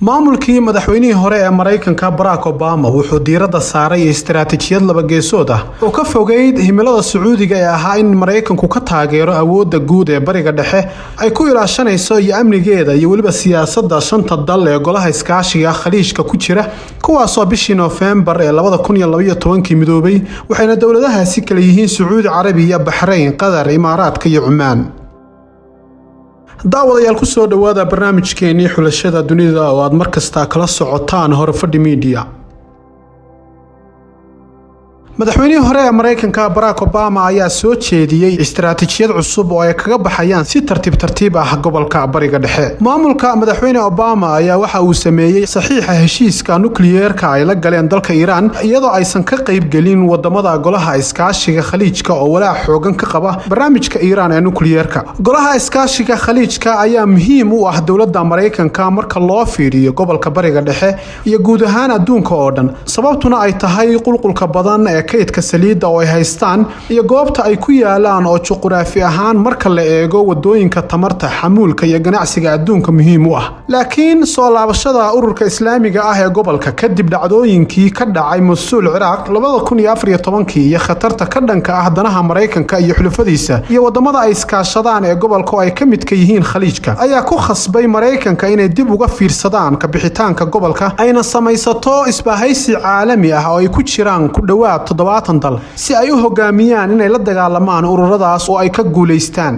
maamulkii madaxweynihii hore ee Mareykanka Barack Obama wuxuu diiradda saaray istiraatiijiyad laba geesood ah oo ka fogeyd himilada Sacuudiga ee ahaa in Mareykanku ka taageero awoodda guud ee bariga dhexe ay ku ilaashanayso iyo amnigeeda iyo waliba siyaasadda shanta dal ee golaha iskaashiga Khaliijka ku jira kuwaas oo bishii November ee 2012 midoobay waxayna dawladahaasi kala yihiin Sacuudi Carabiya, Bahrain, Qatar, Imaaraadka iyo Cumaan. daawadayaal ku soo dhawaada barnaamijkeennii xulashada dunida oo aad markasta kala socotaan Horfadhi Media. madaxweynihii hore ee Mareykanka Barack Obama ayaa soo jeediyay istiraatiijiyad cusub oo ay kaga baxayaan si tartiib ah gobolka bariga dhexe. maamulka madaxweyne Obama ayaa waxa uu sameeyay saxiixa heshiiska nukliyeerka ay la galeen dalka Iran iyadoo aysan ka qayb gelin wadamada golaha iskaashiga Khaliijka oo walaac xoogan ka qaba barnaamijka Iran ee nukliyeerka. golaha iskaashiga Khaliijka ayaa muhiim u ah dawladda Mareykanka marka loo fiiriyo gobolka bariga dhexe iyo guud ahaan adduunka oo dhan, sababtuna ay tahay qulqulka badan ee kaydka saliidda oo ay haystaan iyo goobta ay ku yaalaan oo juqraafi ahaan marka la eego wadooyinka tamarta, xamuulka iyo ganacsiga adduunka muhiim u ah. laakiin soo laabashada ururka Islaamiga ah ee gobolka kadib dhacdooyinkii ka dhacay Mosul, Ciraaq 2014 iyo khatarta ka dhanka ah danaha Mareykanka iyo xulufadiisa iyo wadamada ay iskaashadaan ee gobolka oo ay ka mid ka yihiin Khaliijka ayaa ku khasbay Mareykanka inay dib uga fiirsadaan ka bixitaanka gobolka ayna samaysato isbahaysi caalami ah oo ay ku jiraan ku dhawaad 70 dal si ay u hogaamiyaan inay la dagaalamaan ururadaas oo ay ka guuleystaan.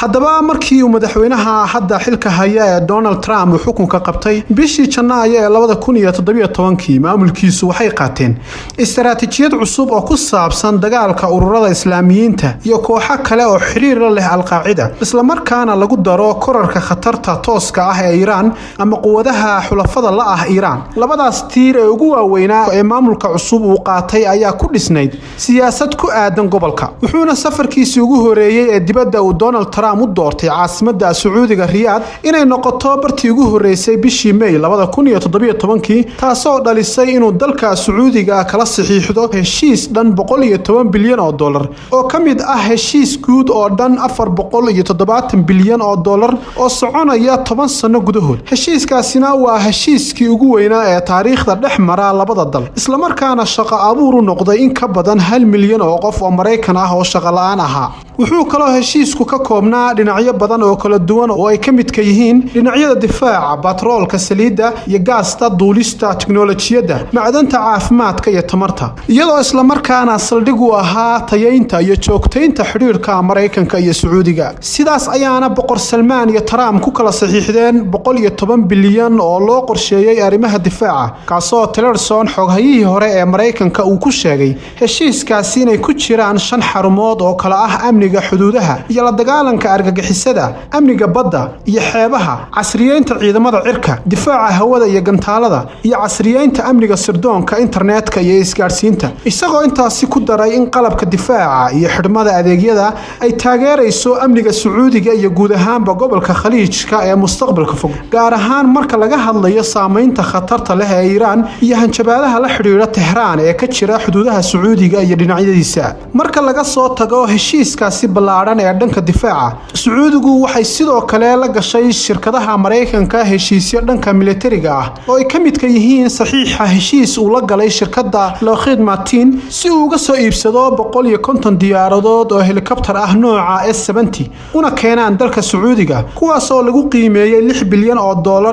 haddaba markii uu madaxweynaha hadda xilka haya ee Donald Trump uu xukunka qabtay bishii Janaayo ee 2017 maamulkiisu waxay qaateen istiraatiijiyad cusub oo ku saabsan dagaalka ururada Islaamiyiinta iyo kooxo kale oo xiriir la leh Al-Qaacida, isla markaana lagu daro korarka khatarta tooska ah ee Iran ama quwadaha xulafada la ah Iran. labadaas tiir ee ugu waaweynaa ee maamulka cusub uu qaatay ayaa ku dhisnayd siyaasad ku aadan gobolka. wuxuuna safarkiisii ugu horeeyay ee dibadda uu Donald Trump u doortay caasimadda Sacuudiga Riyadh inay noqoto bartii ugu horeysay bishii May 2017 taasoo dhalisay inuu dalka Sacuudiga kala saxiixdo heshiis dhan $110 bilyan oo ka mid ah heshiis guud oo dhan $470 bilyan oo soconaya 10 sano gudahood. heshiiskaasina waa heshiiskii ugu weynaa ee taariikhda dhex mara labada dal, isla markaana shaqo abuur u noqday in ka badan 1 milyan oo qof oo Mareykan ah oo shaqo la'aan ahaa. wuxuu kaloo heshiisku ka koobnaa dhinacyo badan oo kala duwan oo ay ka mid ka yihiin dhinacyada difaaca, batroolka, saliidda iyo gaasta, duulista, tiknoolajiyadda, macdanta, caafimaadka iyo tamarta, iyadoo isla markaana saldhig u ahaa tayeynta iyo joogtaynta xiriirka Mareykanka iyo Sacuudiga. sidaas ayaana boqor Salmaan iyo Trump ku kala saxiixdeen $110 bilyan oo loo qorsheeyay arrimaha difaaca, kaasoo Tillerson xoghayihii hore ee Mareykanka uu ku sheegay heshiiskaasi inay ku jiraan 5 xarumood oo kala ah amniga xuduudaha iyo la dagaalanka argagixisada, amniga badda iyo xeebaha, casriyeynta ciidamada cirka, difaaca hawada iyo gantaalada, iyo casriyeynta amniga sirdoonka, internetka iyo isgaarsiinta. isagoo intaasi ku daray in qalabka difaaca iyo xidhmada adeegyada ay taageerayso amniga Sacuudiga iyo guud ahaanba gobolka Khaliijka ee mustaqbalka fog, gaar ahaan marka laga hadlayo saameynta khatarta leh ee Iran iyo hanjabaadaha la xiriira Tehran ee ka jira xuduudaha Sacuudiga iyo dhinacyadiisa. marka laga soo tago heshiiskaasi ballaaran ee dhanka difaaca, Sacuudigu waxay sidoo kale la gashay shirkadaha Mareykanka heshiisyo dhanka militariga ah oo ay ka mid ka yihiin saxiixa heshiis uu la galay shirkadda Lockheed Martin si uu uga soo iibsado 150 diyaaradood oo helikabtar ah nooca S-70 una keenaan dalka Sacuudiga, kuwaas oo lagu qiimeeyay $6 bilyan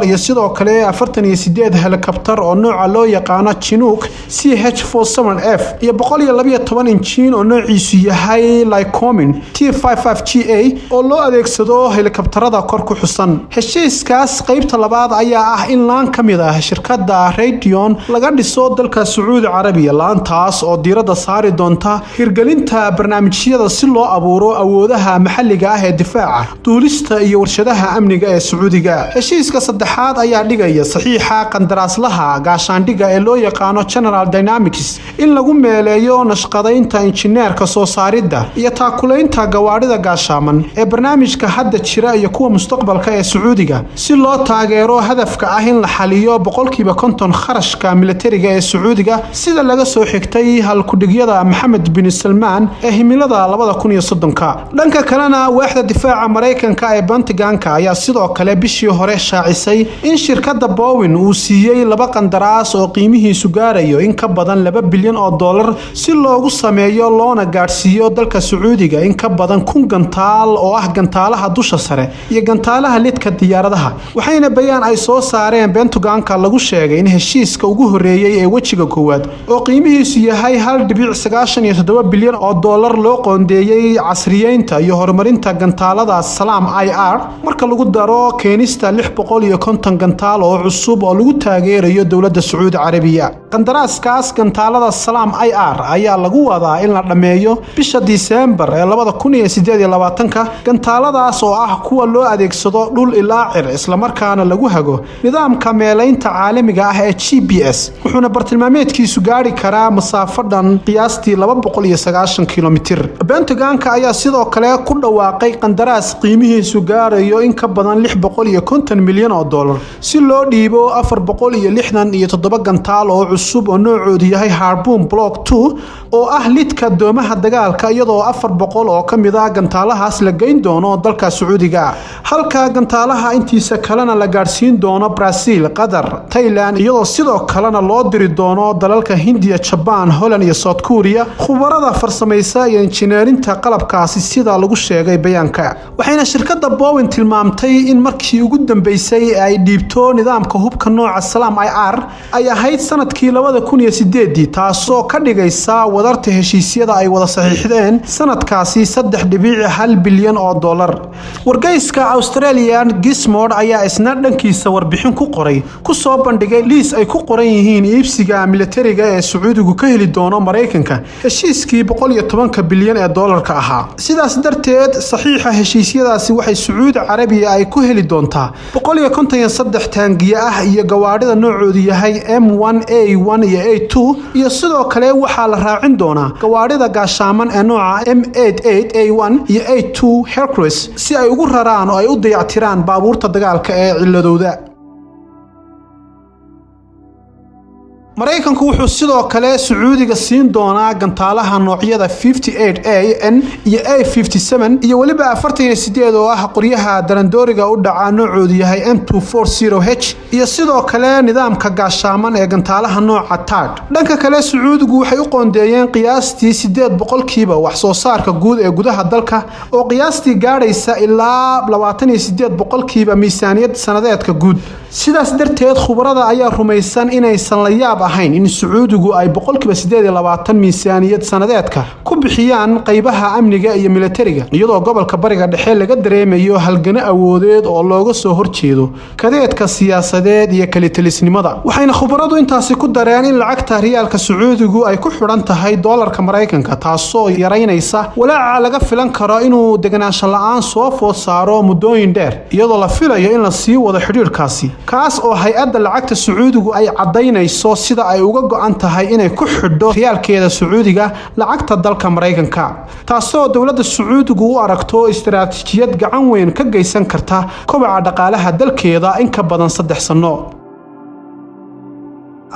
iyo sidoo kale 48 helikabtar oo nooca loo yaqaan Chinook CH-47F iyo 112 injiin oo noociisu yahay Lycoming T-55GA oo loo adeegsado helikabtarada kor ku xusan. heshiiskaas qaybta labaad ayaa ah in laan ka mid ah shirkadda Raytheon laga dhiso dalka Sacuudi Carabiya, laantaas oo diiradda saari doonta hirgelinta barnaamijyada si loo abuuro awoodaha maxalliga ah ee difaaca, duulista iyo warshadaha amniga ee Sacuudiga. heshiiska saddexaad ayaa dhigaya saxiixa qandaraaslaha gaashaandhigga ee loo yaqaan General Dynamics in lagu meeleeyo nashqadaynta injineerka soo saaridda iyo taakule taakulaynta gawaadhida gaashaaman ee barnaamijka hadda jira iyo kuwa mustaqbalka ee Sacuudiga si loo taageero hadafka ah in la xaliyo 50% kharashka militariga ee Sacuudiga sida laga soo xigtay halkudhigyada Maxamed bin Salman ee himilada 2030. dhanka kalena waaxda difaaca Mareykanka ee Pentagon-ka ayaa sidoo kale bishii hore shaacisay in shirkadda Boeing uu siiyay 2 qandaraas oo qiimihiisu gaarayo in ka badan $2 bilyan si loogu sameeyo loona gaarsiiyo dalka Sacuudiga in ka badan 1,000 gantaal oo ah gantaalaha dusha sare iyo gantaalaha lidka diyaaradaha. waxayna bayaan ay soo saareen Pentagon-ka lagu sheegay in heshiiska ugu horeeyay ee wajiga koowaad oo qiimihiisu yahay $1.97 bilyan loo qoondeeyay casriyeynta iyo horumarinta gantaalada Salam IR marka lagu daro keenista 650 gantaal oo cusub oo lagu taageerayo dawladda Sacuudi Carabiya. qandaraaskaas gantaalada Salam IR ayaa lagu wadaa in la dhameeyo bisha Diseembar ee 2028 gantaaladaas oo ah kuwa loo adeegsado dhul ilaa cir isla markaana lagu hago nidaamka meelaynta caalamiga ah ee GPS wuxuuna bartilmaameedkiisu gaari karaa masaafo dhan qiyaastii 290 kilomitir. Pentagon-ka ayaa sidoo kale ku dhawaaqay qandaraas qiimihiisu gaarayo in ka badan $650 milyan si loo dhiibo 467 gantaal oo cusub oo noocoodu yahay Harpoon Block 2 oo ah lidka doomaha dagaalka iyadoo 400 oo kamid ah gantaalahaas la geyn doono dalka Sacuudiga halka gantaalaha intiisa kalena la gaarsiin doono Brazil, Qatar, Thailand iyadoo sidoo kalena loo diri doono dalalka Hindiya, Japan, Holland iyo South Korea. khubarada farsamaysa iyo injineerinta qalabkaasi sida lagu sheegay bayaanka waxayna shirkadda Boeing tilmaamtay in markii ugu dambeysay ay dhiibto nidaamka hubka nooca Salam IR ay ahayd sanadkii 2008 taasoo ka dhigaysa wadarta heshiisyada ay wada saxiixdeen sanadkaasi $3.1 bilyan. wargeyska Australian Gizmodo ayaa isna dhankiisa warbixin ku qoray ku soo bandhigay liis ay ku qoran yihiin iibsiga militariga ee Sacuudigu ka heli doono Mareykanka heshiiskii $110 bilyan ahaa. sidaas darteed saxiixa heshiisyadaasi waxay Sacuudi Carabiya ay ku heli doontaa 153 taangiye ah iyo gawaadhida noocoodu yahay M1 A1 iyo A2 iyo sidoo kale waxaa la raacin doonaa gawaadhida gaashaaman ee nooca M88 A1 iyo A2 Hercules si ay ugu raraan oo ay u dayactiraan baabuurta dagaalka ee ciladooda. Mareykanku wuxuu sidoo kale Sacuudiga siin doonaa gantaalaha noocyada 58A iyo A57 iyo waliba 48 oo ah qoryaha darandooriga u dhaca noocoodu yahay M240H iyo sidoo kale nidaamka gaashaaman ee gantaalaha nooca THAAD. dhanka kale Sacuudigu waxay u qoondeeyeen qiyaastii 8% wax soo saarka guud ee gudaha dalka oo qiyaastii gaaraysa ilaa 28% miisaaniyad sanadeedka guud. sidaas darteed khubarada ayaa rumaysan inaysan la yaab ahayn in Sacuudigu ay 28% miisaaniyad sanadeedka ku bixiyaan qaybaha amniga iyo militariga iyadoo gobolka bariga dhexe laga dareemayo halgana awoodeed oo looga soo horjeedo kadeedka siyaasadeed iyo kalitalisnimada. waxayna khubaradu intaasi ku dareen in lacagta riyaalka Sacuudigu ay ku xiran tahay doolarka Mareykanka taasoo yareynaysa walaaca laga filan karo inuu deganaansho la'aan soo food saaro muddooyin dheer iyadoo la filayo in la sii wado xiriirkaasi kaas oo hay'adda lacagta Sacuudigu ay cadaynayso sida ay uga go'an tahay inay ku xidho riyaalkeeda Sacuudiga lacagta dalka Mareykanka taasoo dawladda Sacuudigu u aragto istiraatiijiyad gacan weyn ka geysan karta kobaca dhaqaalaha dalkeeda in ka badan 3 sano.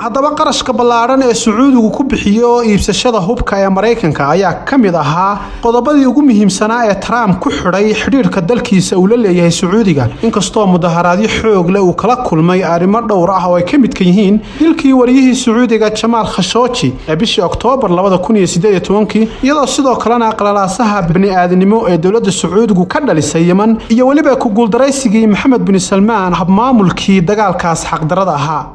haddaba qarashka ballaaran ee Sacuudigu ku bixiyo iibsashada hubka ee Mareykanka ayaa kamid ahaa qodobadii ugu muhiimsanaa ee Trump ku xidhay xiriirka dalkiisa uu la leeyahay Sacuudiga inkastoo mudaharaadyo xoog leh uu kala kulmay arrimo dhowr ah oo ay kamid ka yihiin dilkii wariyihii Sacuudiga Jamal Khashoggi ee bishii Oktoobar 2018 iyadoo sidoo kalena qalalaasaha bini'aadanimo ee dawladda Sacuudigu ka dhalisay Yemen iyo waliba ku guuldaraysigii Maxamed bin Salman habmaamulkii dagaalkaas xaqdarada ahaa.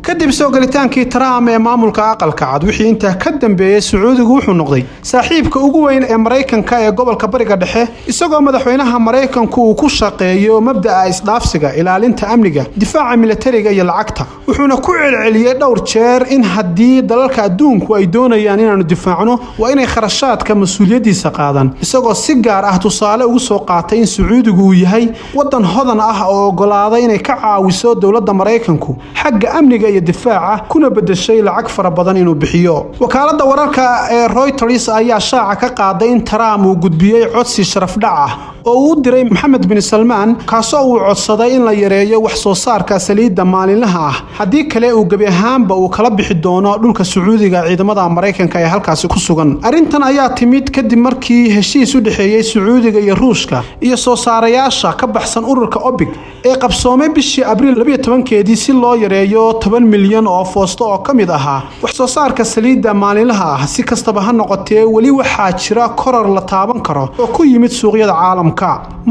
kadib soo galitaankii Trump ee maamulka aqalka cad wixii inta ka dambeeyay Sacuudigu wuxuu noqday saaxiibka ugu weyn ee Mareykanka ee gobolka bariga dhexe isagoo madaxweynaha Mareykanku uu ku shaqeeyo mabda'a isdhaafsiga ilaalinta amniga difaaca militariga iyo lacagta wuxuuna ku celceliyay dhowr jeer in haddii dalalka adduunku ay doonayaan inaanu difaacno waa inay kharashaadka mas'uuliyadiisa qaadaan isagoo si gaar ah tusaale ugu soo qaatay in Sacuudigu uu yahay wadan hodan ah oo ogolaaday inay ka caawiso dawladda Mareykanku xagga amniga iyo difaaca kuna bedeshay lacag fara badan inuu bixiyo. wakaaladda wararka ee Reuters ayaa shaaca ka qaaday in Trump uu gudbiyay codsi sharaf dhac ah oo uu diray Mohammed bin Salman kaasoo uu codsaday in la yareeyo wax soo saarka saliidda maalinlaha ah haddii kale uu gabi ahaanba uu kala bixi doono dhulka Sacuudiga ciidamada Mareykanka ee halkaas ku sugan. arrintan ayaa timid kadib markii heshiis u dhaxeeyay Sacuudiga iyo Ruushka iyo soo saarayaasha ka baxsan ururka OPEC ee qabsoomay bishii Abriil 12keedii si loo yareeyo 10 milyan oo foosto oo kamid ahaa wax soo saarka saliidda maalinlaha ah. si kastaba ha noqotee wali waxaa jira koror la taaban karo oo ku yimid suuqyada caalamka.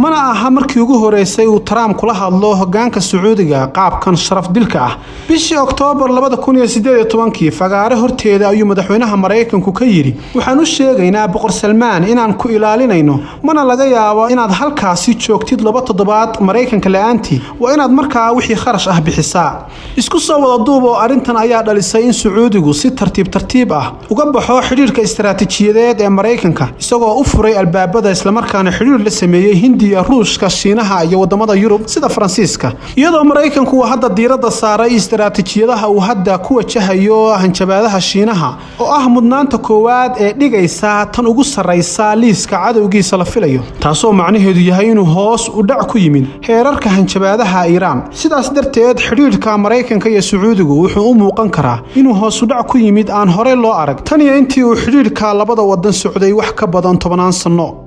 mana aha markii ugu horeysay uu Trump kula hadlo hoggaanka Sacuudiga qaabkan sharaf dilka ah. bishii Oktoobar 2018 fagaare horteeda ayuu madaxweynaha Mareykanku ka yiri waxaan u sheegaynaa boqor Salmaan inaan ku ilaalinayno mana laga yaabo inaad halkaasi joogtid 2 toddobaad Mareykanka la'aantii waa inaad markaa wixii kharash ah bixisaa. isku soo wada duub oo arrintan ayaa dhalisay in Sacuudigu si tartiib ah uga baxo xiriirka istiraatiijiyadeed ee Mareykanka isagoo u furay albaabada isla markaana xiriir la sameeyay Hindiya, Ruushka, Shiinaha iyo wadamada Yurub sida Faransiiska. iyadoo Mareykanku hadda diiradda saaray istiraatiijiyadaha uu hadda ku wajahayo hanjabaadaha Shiinaha oo ah mudnaanta koowaad ee dhigaysa tan ugu sareysa liiska cadawgiisa la filayo taasoo macnaheedu yahay inuu hoos u dhac ku yimid heerarka hanjabaadaha Iiraan. sidaas darteed xiriirka Mareykanka iyo Sacuudigu wuxuu u muuqan karaa inuu hoos u dhac ku yimid aan hore loo arag tan iyo intii uu xiriirka labada wadan socday wax ka badan 10 sano.